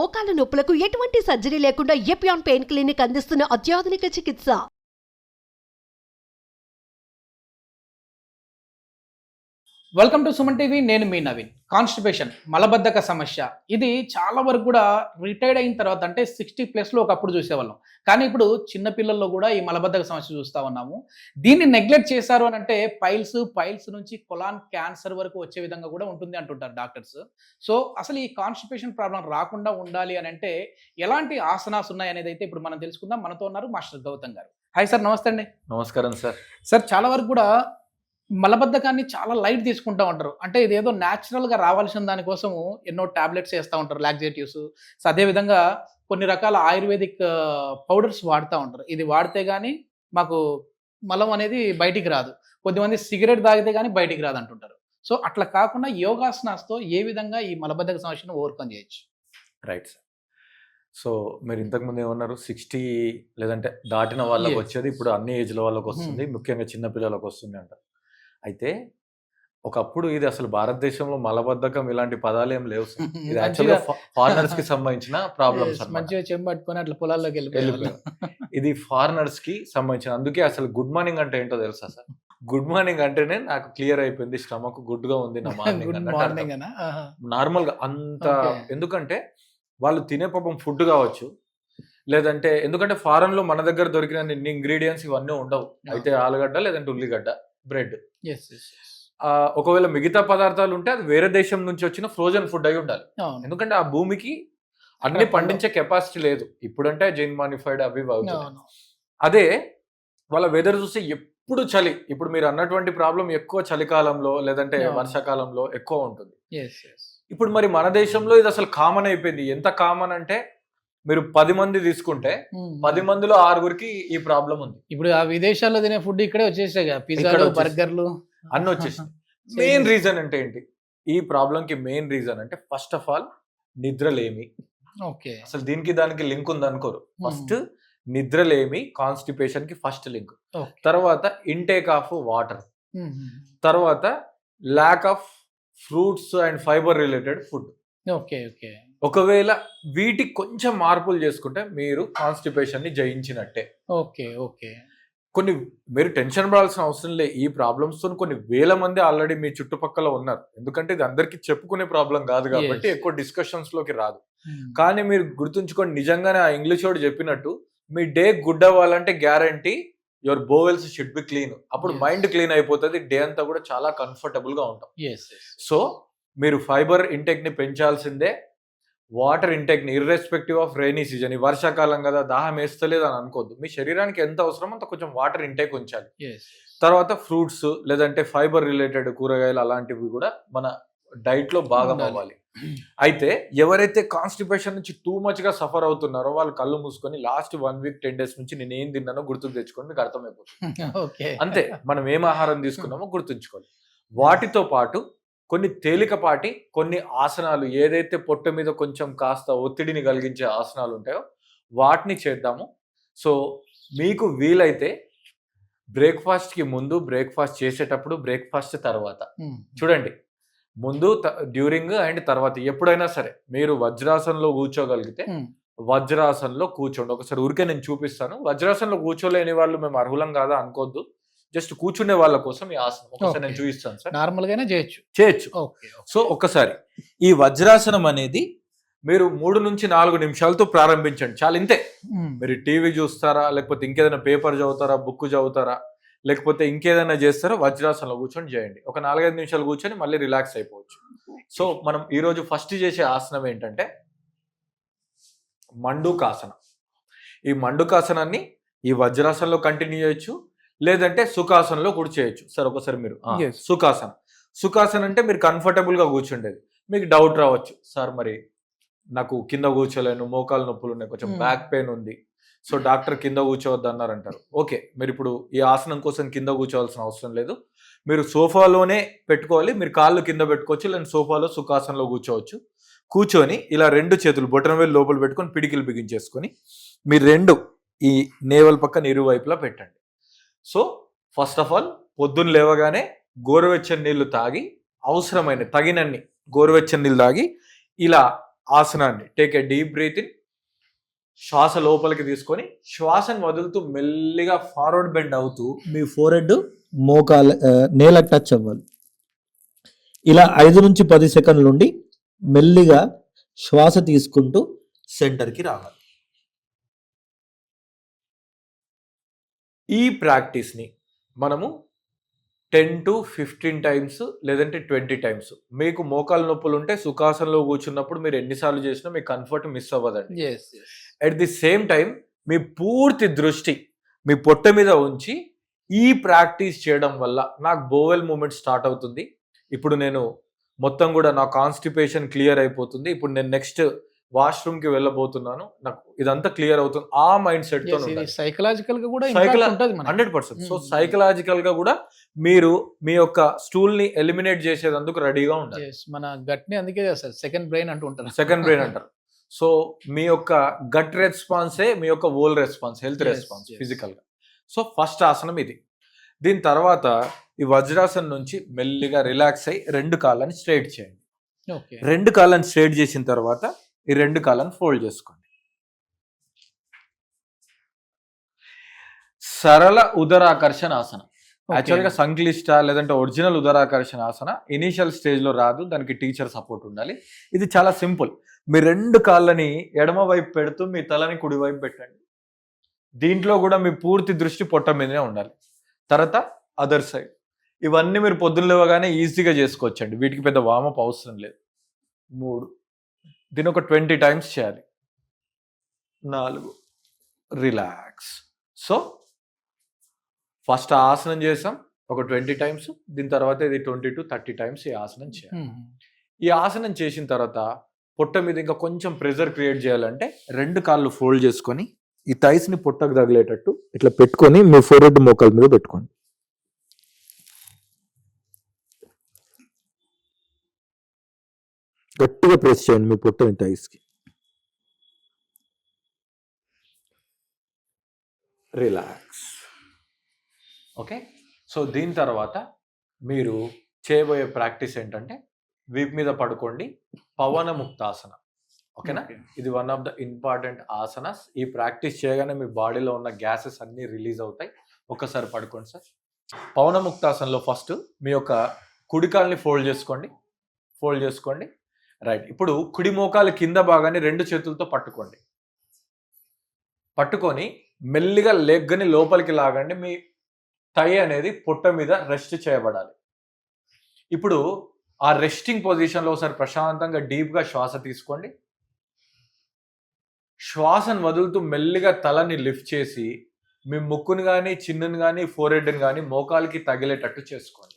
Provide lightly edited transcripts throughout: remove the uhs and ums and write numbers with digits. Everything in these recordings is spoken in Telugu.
మోకాల నొప్పులకు ఎటువంటి సర్జరీ లేకుండా ఎపియాన్ పెయిన్ క్లినిక్ అందిస్తున్న అత్యాధునిక చికిత్స. Welcome to Suman TV. నేను మీ నవీన్. కాన్స్టిపేషన్, మలబద్ధక సమస్య, ఇది చాలా వరకు కూడా రిటైర్డ్ అయిన తర్వాత అంటే 60+ ఒకప్పుడు చూసేవాళ్ళం. కానీ ఇప్పుడు చిన్నపిల్లల్లో కూడా ఈ మలబద్ధక సమస్య చూస్తూ ఉన్నాము. దీన్ని నెగ్లెక్ట్ చేశారు అని అంటే పైల్స్ నుంచి కొలాన్ క్యాన్సర్ వరకు వచ్చే విధంగా కూడా ఉంటుంది అంటుంటారు డాక్టర్స్. సో అసలు ఈ కాన్స్టిపేషన్ ప్రాబ్లం రాకుండా ఉండాలి అని అంటే ఎలాంటి ఆసనాస్ ఉన్నాయి అనేది అయితే ఇప్పుడు మనం తెలుసుకుందాం. మనతో ఉన్నారు మాస్టర్ గౌతమ్ గారు. హాయ్ సార్, నమస్తే అండి. నమస్కారం సార్. సార్, చాలా వరకు కూడా మలబద్ధకాన్ని చాలా లైట్ తీసుకుంటూ ఉంటారు. అంటే ఇదేదో న్యాచురల్గా రావాల్సిన దానికోసము ఎన్నో టాబ్లెట్స్ వేస్తూ ఉంటారు, లాక్సేటివ్స్. సో అదేవిధంగా కొన్ని రకాల ఆయుర్వేదిక్ పౌడర్స్ వాడుతూ ఉంటారు. ఇది వాడితే కానీ మాకు మలం అనేది బయటికి రాదు. కొద్దిమంది సిగరెట్ తాగితే కానీ బయటికి రాదు అంటుంటారు. సో అట్లా కాకుండా యోగాసనాస్తో ఏ విధంగా ఈ మలబద్ధక సమస్యను ఓవర్కమ్ చేయొచ్చు? Right sir. సో మీరు ఇంతకుముందు ఏమన్నారు, 60 లేదంటే దాటిన వాళ్ళకి వచ్చేది ఇప్పుడు అన్ని ఏజ్ల వాళ్ళకి వస్తుంది, ముఖ్యంగా చిన్నపిల్లలకు వస్తుంది అంటారు. అయితే ఒకప్పుడు ఇది అసలు భారతదేశంలో మలబద్ధకం ఇలాంటి పదాలు ఏం లేవు సార్. ఇది యాక్చువల్గా ఫారినర్స్ కి సంబంధించిన ప్రాబ్లమ్స్ అన్నమాట. మంచిగా చెంబట్టుకొని అట్లా పొలాల్లోకి వెళ్ళిపోయారు. ఇది ఫారినర్స్ కి సంబంధించిన. అందుకే అసలు గుడ్ మార్నింగ్ అంటే ఏంటో తెలుసా సార్? గుడ్ మార్నింగ్ అంటేనే నాకు క్లియర్ అయిపోయింది, స్టమక్ గుడ్ గా ఉంది నా మార్నింగ్. నార్మల్ గా అంత ఎందుకంటే వాళ్ళు తినే పాపం ఫుడ్ కావచ్చు, లేదంటే ఎందుకంటే ఫారెన్ లో మన దగ్గర దొరికిన ఇన్ని ఇంగ్రీడియంట్స్ ఇవన్నీ ఉండవు. అయితే ఆలుగడ్డ లేదంటే ఉల్లిగడ్డ, బ్రెడ్. ఒకవేళ మిగతా పదార్థాలు ఉంటే అది వేరే దేశం నుంచి వచ్చిన ఫ్రోజన్ ఫుడ్ అయి ఉండాలి. ఎందుకంటే ఆ భూమికి అన్ని పండించే కెపాసిటీ లేదు. ఇప్పుడంటే జైన్ మానిఫైడ్ అవి అవుతుంది. అదే వాళ్ళ వెదర్ చూస్తే ఎప్పుడు చలి. ఇప్పుడు మీరు అన్నటువంటి ప్రాబ్లం ఎక్కువ చలికాలంలో లేదంటే వర్షాకాలంలో ఎక్కువ ఉంటుంది. ఇప్పుడు మరి మన దేశంలో ఇది అసలు కామన్ అయిపోయింది. ఎంత కామన్ అంటే మీరు 10 మంది తీసుకుంటే 10 మందిలో 6గురికి ఈ ప్రాబ్లం ఉంది. ఇప్పుడు ఆ విదేశాల్లో తినే ఫుడ్ ఇక్కడే వచ్చేసాయి, పిజ్జాలు, బర్గర్లు అన్ని వచ్చేసాయి. మెయిన్ రీజన్ అంటే ఏంటి ఈ ప్రాబ్లం కి? మెయిన్ రీజన్ అంటే ఫస్ట్ ఆఫ్ ఆల్ నిద్రలేమి. ఓకే, అసలు దీనికి దానికి లింక్ ఉంది అనుకోరు. ఫస్ట్ నిద్రలేమి కాన్స్టిపేషన్ కి ఫస్ట్ లింక్. తర్వాత ఇంటేక్ ఆఫ్ వాటర్, తర్వాత lack of fruits and fibre related food. Okay okay. ఒకవేళ వీటికి కొంచెం మార్పులు చేసుకుంటే మీరు కాన్స్టిపేషన్ ని జయించినట్టే. Okay okay. కొన్ని మీరు టెన్షన్ పడాల్సిన అవసరం లేదు. ఈ ప్రాబ్లమ్స్ తో కొన్ని వేల మంది ఆల్రెడీ మీ చుట్టుపక్కల ఉన్నారు. ఎందుకంటే ఇది అందరికి చెప్పుకునే ప్రాబ్లం కాదు కాబట్టి ఎక్కువ డిస్కషన్స్ లోకి రాదు. కానీ మీరు గుర్తుంచుకోండి, నిజంగానే ఆ ఇంగ్లీష్ వాడు చెప్పినట్టు మీ డే గుడ్ అవ్వాలంటే guarantee your bowels should be clean. అప్పుడు మైండ్ క్లీన్ అయిపోతుంది, డే అంతా కూడా చాలా కంఫర్టబుల్ గా ఉంటాం. సో మీరు ఫైబర్ ఇంటేక్ ని పెంచాల్సిందే. వాటర్ ఇంటేక్ ని ఇర్రెస్పెక్టివ్ ఆఫ్ రైనీ సీజన్, ఈ వర్షాకాలం కదా దాహం వేస్తలేదు అని అనుకోవద్దు. మీ శరీరానికి ఎంత అవసరమో అంత కొంచెం వాటర్ ఇంటేక్ ఉంచాలి. తర్వాత ఫ్రూట్స్ లేదంటే ఫైబర్ రిలేటెడ్ కూరగాయలు అలాంటివి కూడా మన డైట్ లో భాగం అవ్వాలి. అయితే ఎవరైతే కాన్స్టిపేషన్ నుంచి టూ మచ్ గా సఫర్ అవుతున్నారో వాళ్ళు కళ్ళు మూసుకొని లాస్ట్ 1 వీక్ 10 days నుంచి నేను ఏం తిన్నానో గుర్తుకు తెచ్చుకొని మీకు అర్థమైపోతుంది. అంతే, మనం ఏం ఆహారం తీసుకున్నామో గుర్తుంచుకోవాలి. వాటితో పాటు కొన్ని తేలికపాటి కొన్ని ఆసనాలు, ఏదైతే పొట్ట మీద కొంచెం కాస్త ఒత్తిడిని కలిగించే ఆసనాలు ఉంటాయో వాటిని చేద్దాము. సో మీకు వీలైతే బ్రేక్ఫాస్ట్కి ముందు, బ్రేక్ఫాస్ట్ చేసేటప్పుడు, బ్రేక్ఫాస్ట్ తర్వాత చూడండి, ముందు, డ్యూరింగ్ అండ్ తర్వాత ఎప్పుడైనా సరే మీరు వజ్రాసనంలో కూర్చోగలిగితే వజ్రాసనంలో కూర్చోండి. ఒకసారి ఊరికే నేను చూపిస్తాను. వజ్రాసనంలో కూర్చోలేని వాళ్ళు మేము అర్హులం కాదా అనుకోవద్దు. జస్ట్ కూర్చునే వాళ్ళ కోసం ఈ ఆసనం ఒకసారి నేను చూపిస్తాను సార్. నార్మల్ గానే చేయొచ్చు. సో ఒక్కసారి ఈ వజ్రాసనం అనేది మీరు 3 నుంచి 4 నిమిషాలతో ప్రారంభించండి, చాలా ఇంతే. మీరు టీవీ చూస్తారా, లేకపోతే ఇంకేదైనా పేపర్ చదువుతారా, బుక్ చదువుతారా, లేకపోతే ఇంకేదైనా చేస్తారా, వజ్రాసనంలో కూర్చొని చేయండి. ఒక 4-5 నిమిషాలు కూర్చొని మళ్ళీ రిలాక్స్ అయిపోవచ్చు. సో మనం ఈరోజు ఫస్ట్ చేసే ఆసనం ఏంటంటే మండుకాసనం. ఈ మండుకాసనాన్ని ఈ వజ్రాసనంలో కంటిన్యూ చేయొచ్చు, లేదంటే సుఖాసనంలో కూడా చేయొచ్చు. సార్ ఒకసారి మీరు సుఖాసనం అంటే మీరు కంఫర్టబుల్ గా కూర్చుండేది. మీకు డౌట్ రావచ్చు, సార్ మరి నాకు కింద కూర్చోలేను, మోకాలు నొప్పులు ఉన్నాయి, కొంచెం బ్యాక్ పెయిన్ ఉంది, సో డాక్టర్ కింద కూర్చోవద్దు అన్నారంటారు. ఓకే, మీరు ఇప్పుడు ఈ ఆసనం కోసం కింద కూర్చోవాల్సిన అవసరం లేదు. మీరు సోఫాలోనే పెట్టుకోవాలి. మీరు కాళ్ళు కింద పెట్టుకోవచ్చు, లేదా సోఫాలో సుఖాసనంలో కూర్చోవచ్చు. కూర్చొని ఇలా 2 చేతులు బొటన వేలు లోపల పెట్టుకొని పిడికిలు బిగించేసుకొని మీరు 2 ఈ నేవల్ పక్కన ఇరువైపులా పెట్టండి. సో ఫస్ట్ ఆఫ్ ఆల్ పొద్దున్న లేవగానే గోరువెచ్చని నీళ్లు తాగి, అవసరమైన తగినన్ని గోరువెచ్చని నీళ్ళు తాగి ఇలా ఆసనాన్ని take a deep breath in, శ్వాస లోపలికి తీసుకొని శ్వాసను వదులుతూ మెల్లిగా ఫార్వర్డ్ బెండ్ అవుతూ మీ ఫోర్ హెడ్ మోకాలు నేలకు టచ్ అవ్వాలి. ఇలా 5 నుంచి 10 సెకండ్ల నుండి మెల్లిగా శ్వాస తీసుకుంటూ సెంటర్కి రావాలి. ఈ ప్రాక్టీస్ని మనము 10 to 15 టైమ్స్ లేదంటే 20 టైమ్స్. మీకు మోకాలు నొప్పులు ఉంటే సుఖాసనంలో కూర్చున్నప్పుడు మీరు ఎన్నిసార్లు చేసినా మీ కంఫర్ట్ మిస్ అవ్వదండి. అట్ ది సేమ్ టైం మీ పూర్తి దృష్టి మీ పొట్ట మీద ఉంచి ఈ ప్రాక్టీస్ చేయడం వల్ల నాకు బోవెల్ మూమెంట్ స్టార్ట్ అవుతుంది. ఇప్పుడు నేను మొత్తం కూడా నా కాన్స్టిపేషన్ క్లియర్ అయిపోతుంది. ఇప్పుడు నేను నెక్స్ట్ వాష్రూమ్ కి వెళ్ళబోతున్నాను, నాకు ఇదంతా క్లియర్ అవుతుంది. ఆ మైండ్ సెట్ తో సైకలాజికల్ గా కూడా 100%. సో సైకలాజికల్ గా కూడా మీరు మీ యొక్క స్టూల్ ని ఎలిమినేట్ చేసేందుకు రెడీగా ఉండాలి. మన గట్ ని అందుకే సెకండ్ బ్రెయిన్ అంటూ ఉంటారు. సెకండ్ బ్రెయిన్ అంటారు. సో మీ యొక్క గట్ రెస్పాన్సే మీ యొక్క whole response, health response physical గా. సో ఫస్ట్ ఆసనం ఇది. దీని తర్వాత ఈ వజ్రాసనం నుంచి మెల్లిగా రిలాక్స్ అయ్యి 2 కాళ్ళని స్ట్రైట్ చేయండి. 2 కాళ్ళని స్ట్రైట్ చేసిన తర్వాత ఈ 2 కాళ్ళని ఫోల్డ్ చేసుకోండి. సరళ ఉదరాకర్షణ ఆసనం. యాక్చువల్గా సంక్లిష్ట లేదంటే ఒరిజినల్ ఉదరాకర్షణ ఆసన ఇనీషియల్ స్టేజ్ లో రాదు, దానికి టీచర్ సపోర్ట్ ఉండాలి. ఇది చాలా సింపుల్. మీ 2 కాళ్ళని ఎడమ వైపు పెడుతూ మీ తలని కుడి వైపు పెట్టండి. దీంట్లో కూడా మీ పూర్తి దృష్టి పొట్ట మీదనే ఉండాలి. తర్వాత అదర్ సైడ్. ఇవన్నీ మీరు పొద్దున్న లేవగానే ఈజీగా చేసుకోవచ్చండి, వీటికి పెద్ద వామప్ అవసరం లేదు. 3. దీని ఒక 20 టైమ్స్ చేయాలి. 4. రిలాక్స్. సో ఫస్ట్ ఆసనం చేసాం ఒక 20 టైమ్స్, దీని తర్వాత ఇది 20 to 30 టైమ్స్ ఈ ఆసనం చేయాలి. ఈ ఆసనం చేసిన తర్వాత పొట్ట మీద ఇంకా కొంచెం ప్రెజర్ క్రియేట్ చేయాలంటే 2 కాళ్ళు ఫోల్డ్ చేసుకొని ఈ థైస్ ని పొట్టకు తగిలేటట్టు ఇట్లా పెట్టుకొని మీ ఫోర్ హెడ్ మోకాల మీద పెట్టుకోండి. గట్టిగా ప్రెస్ చేయండి మీ పొట్టని థైస్ కి. రిలాక్స్. ఓకే. సో దీని తర్వాత మీరు చేయబోయే ప్రాక్టీస్ ఏంటంటే వీప్ మీద పడుకోండి, పవన ముక్తాసన. ఓకేనా? ఇది one of the important asanas. ఈ ప్రాక్టీస్ చేయగానే మీ బాడీలో ఉన్న గ్యాసెస్ అన్ని రిలీజ్ అవుతాయి. ఒక్కసారి పడుకోండి సార్. పవన ముక్తాసనలో ఫస్ట్ మీ యొక్క కుడి కాల్ని ఫోల్డ్ చేసుకోండి. రైట్. ఇప్పుడు కుడి మోకాలు కింద భాగాన్ని 2 చేతులతో పట్టుకొని మెల్లిగా లెగ్ని లోపలికి లాగండి. మీ థై అనేది పొట్ట మీద రెస్ట్ చేయబడాలి. ఇప్పుడు ఆ రెస్టింగ్ పొజిషన్లో ఒకసారి ప్రశాంతంగా డీప్గా శ్వాస తీసుకోండి. శ్వాసను వదులుతూ మెల్లిగా తలని లిఫ్ట్ చేసి మీ ముక్కును కానీ చిన్నును కానీ ఫోర్ హెడ్ని కానీ మోకాలికి తగిలేటట్టు చేసుకోండి.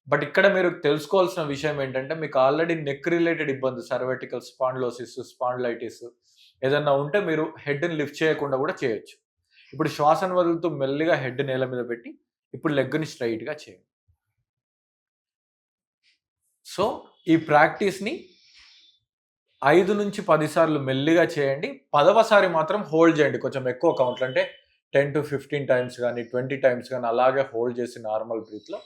బట్ ఇక్కడ మీరు తెలుసుకోవాల్సిన విషయం ఏంటంటే మీకు ఆల్రెడీ నెక్ రిలేటెడ్ ఇబ్బంది, సర్వైటికల్ స్పాండిలోసిస్, స్పాండిలైటిస్ ఏదన్నా ఉంటే మీరు హెడ్ని లిఫ్ట్ చేయకుండా కూడా చేయొచ్చు. ఇప్పుడు శ్వాసను వదులుతూ మెల్లిగా హెడ్ నేల మీద పెట్టి ఇప్పుడు లెగ్ని స్ట్రైట్గా చేయండి. సో ఈ ప్రాక్టీస్ని 5 నుంచి 10 సార్లు మెల్లిగా చేయండి. 10వ సారి మాత్రం హోల్డ్ చేయండి, కొంచెం ఎక్కువ కౌంట్లు, అంటే 10 to 15 టైమ్స్ కానీ 20 టైమ్స్ కానీ అలాగే హోల్డ్ చేసి నార్మల్ బ్రీత్లో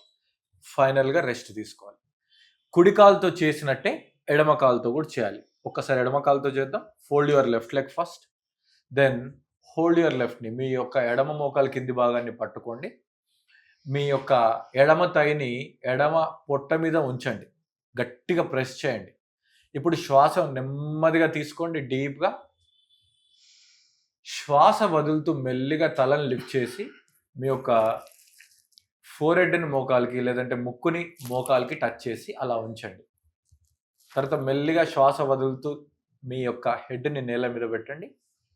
ఫైనల్గా రెస్ట్ తీసుకోవాలి. కుడి కాలుతో చేసినట్టే ఎడమ కాలుతో కూడా చేయాలి. ఒక్కసారి ఎడమ కాలుతో చేద్దాం. Fold your left leg first, then hold your లెఫ్ట్ని మీ యొక్క ఎడమ మోకాలు కింది భాగాన్ని పట్టుకోండి. మీ యొక్క ఎడమ థైని ఎడమ పొట్ట మీద ఉంచండి, గట్టిగా ప్రెస్ చేయండి. ఇప్పుడు శ్వాస నెమ్మదిగా తీసుకోండి డీప్గా. శ్వాస వదులుతూ మెల్లిగా తలని లిఫ్ట్ చేసి మీ యొక్క ఫోర్ హెడ్ని మోకాలికి లేదంటే ముక్కుని మోకాలికి టచ్ చేసి అలా ఉంచండి. తర్వాత మెల్లిగా శ్వాస వదులుతూ మీ యొక్క హెడ్ని నేల మీద పెట్టండి.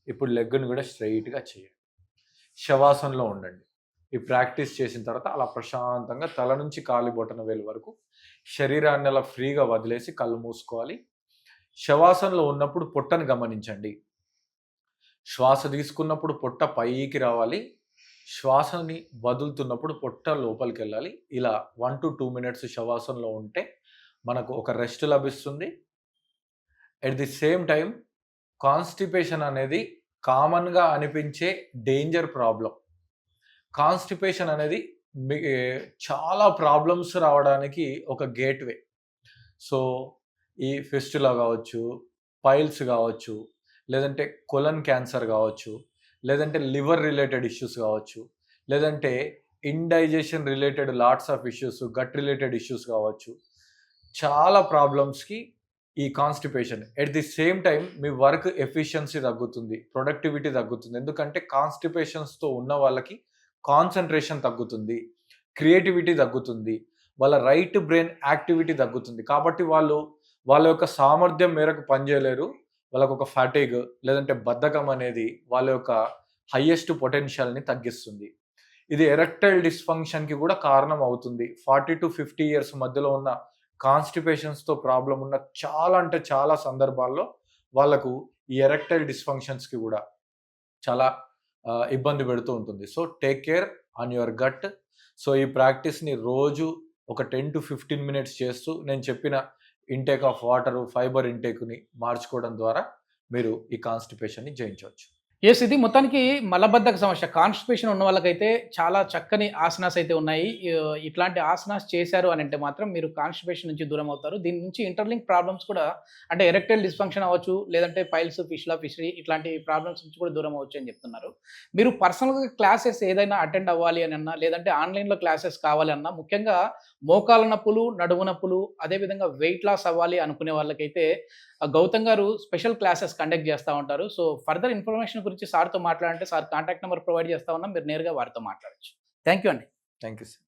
ఇప్పుడు లెగ్ని కూడా స్ట్రైట్గా చేయండి. శవాసనలో ఉండండి. ఈ ప్రాక్టీస్ చేసిన తర్వాత అలా ప్రశాంతంగా తల నుంచి కాలి బొటన వేలు వరకు శరీరాన్ని అలా ఫ్రీగా వదిలేసి కళ్ళు మూసుకోవాలి. శవాసనలో ఉన్నప్పుడు పొట్టను గమనించండి. శ్వాస తీసుకున్నప్పుడు పొట్ట పైకి రావాలి, శ్వాసని వదులుతున్నప్పుడు పొట్ట లోపలికి వెళ్ళాలి. ఇలా 1 to 2 minutes శవాసనలో ఉంటే మనకు ఒక రెస్ట్ లభిస్తుంది. At the same time constipation అనేది కామన్గా అనిపించే డేంజర్ ప్రాబ్లం. కాన్స్టిపేషన్ అనేది చాలా ప్రాబ్లమ్స్ రావడానికి ఒక గేట్వే. సో ఈ ఫిస్టులా కావచ్చు, పైల్స్ కావచ్చు, లేదంటే కొలన్ క్యాన్సర్ కావచ్చు, లేదంటే లివర్ రిలేటెడ్ ఇష్యూస్ కావచ్చు, లేదంటే indigestion related lots of issues, gut related issues కావచ్చు. చాలా ప్రాబ్లమ్స్కి ఈ constipation. At the same time మీ వర్క్ ఎఫిషియన్సీ తగ్గుతుంది, ప్రొడక్టివిటీ తగ్గుతుంది. ఎందుకంటే కాన్స్టిపేషన్స్తో ఉన్న వాళ్ళకి కాన్సన్ట్రేషన్ తగ్గుతుంది, క్రియేటివిటీ తగ్గుతుంది, వాళ్ళ రైట్ బ్రెయిన్ యాక్టివిటీ తగ్గుతుంది. కాబట్టి వాళ్ళ యొక్క సామర్థ్యం మేరకు పనిచేయలేరు. వాళ్ళకు ఒక ఫ్యాటిగ్ లేదంటే బద్ధకం అనేది వాళ్ళ యొక్క హయ్యెస్ట్ పొటెన్షియల్ని తగ్గిస్తుంది. ఇది ఎరెక్టైల్ డిస్ఫంక్షన్కి కూడా కారణం అవుతుంది. 40 to 50 ఇయర్స్ మధ్యలో ఉన్న కాన్స్టిపేషన్స్తో ప్రాబ్లం ఉన్న చాలా సందర్భాల్లో వాళ్ళకు ఈ ఎరెక్టైల్ డిస్ఫంక్షన్స్కి కూడా చాలా ఇబ్బంది పెడుతూ ఉంటుంది. So take care on your gut. So ఈ ప్రాక్టీస్ని రోజు ఒక 10 to 15 మినిట్స్ చేస్తూ నేను చెప్పిన ఇంటేక్ ఆఫ్ వాటర్, ఫైబర్ ఇంటేక్ని మార్చుకోవడం ద్వారా మీరు ఈ కాన్స్టిపేషన్ని జయించవచ్చు. ఎస్, ఇది మొత్తానికి మలబద్ధక సమస్య, కాన్స్టిపేషన్ ఉన్న వాళ్ళకైతే చాలా చక్కని ఆసనాస్ అయితే ఉన్నాయి. ఇట్లాంటి ఆసనాస్ చేశారు అని అంటే మాత్రం మీరు కాన్స్టిపేషన్ నుంచి దూరం అవుతారు. దీని నుంచి ఇంటర్లింక్ ప్రాబ్లమ్స్ కూడా, అంటే ఎరెక్టైల్ డిస్ఫంక్షన్ అవ్వచ్చు, లేదంటే పైల్స్, ఫిషరీ ఇట్లాంటి ప్రాబ్లమ్స్ నుంచి కూడా దూరం అవ్వచ్చు అని చెప్తున్నారు. మీరు పర్సనల్గా క్లాసెస్ ఏదైనా అటెండ్ అవ్వాలి అని అన్నా, లేదంటే ఆన్లైన్లో క్లాసెస్ కావాలి అన్నా, ముఖ్యంగా మోకాల నొప్పులు, నడుము నొప్పులు, అదేవిధంగా వెయిట్ లాస్ అవ్వాలి అనుకునే వాళ్ళకైతే గౌతమ్ గారు స్పెషల్ క్లాసెస్ కండక్ట్ చేస్తూ ఉంటారు. సో ఫర్దర్ ఇన్ఫర్మేషన్ గురించి సార్తో మాట్లాడంటే సార్ కాంటాక్ట్ నెంబర్ ప్రొవైడ్ చేస్తా ఉన్నాం, మీరు నేరుగా వారితో మాట్లాడచ్చు. థ్యాంక్ యూ అండి. Thank you sir.